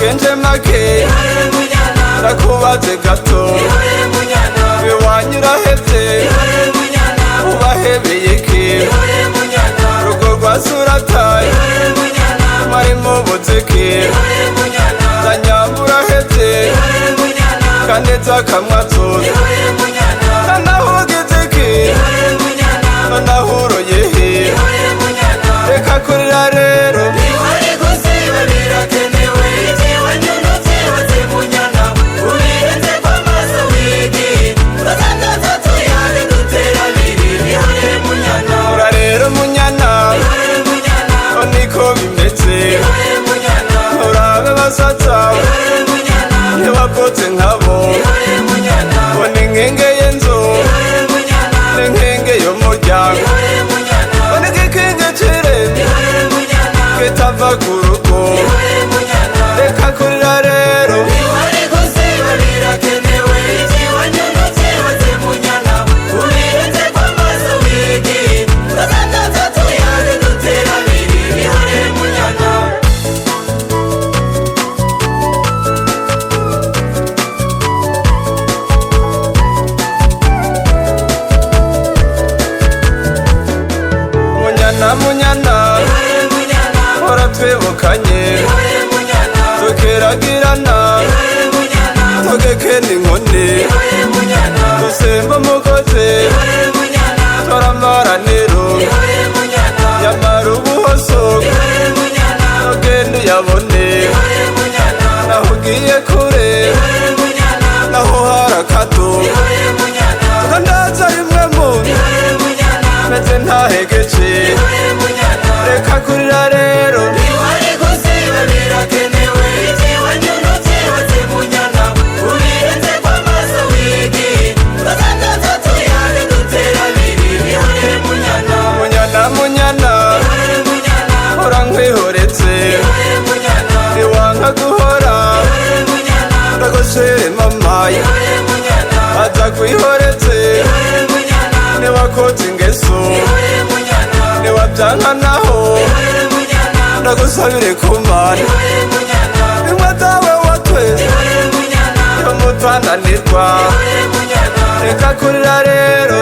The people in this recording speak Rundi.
magenje make ndakubaze gato iwanyu urahevye ubahebeye iki urugo rwa surataye mwari mubuze iki zanyamba urahevye kaneza kamwatuza nanahugize iki nanahuroye he reka kurira rero ntibavutse nkabo ngo ni nkenge y'inzu ni nkenge y'umuryango ngo ni nkenge c'irembo kitava ku rugo reka kurira rero munyana hora twibukanye tukeragirana tugeke n'inkoni dusemba umugozi toramaraniro yamara ubuhoso ugenda uyabone naho ugiye kure naho harakato tukandaza rimwe muntu meze ntahegece reka kurira rero munyana hora nkwihoretse niwanka guhora ndagoshere mamaye aza kwihoretse niwakoze ingeso niwabyanka naho ndagusabire kumana bimwe dawe watweze yo mutananirwa reka kurira rero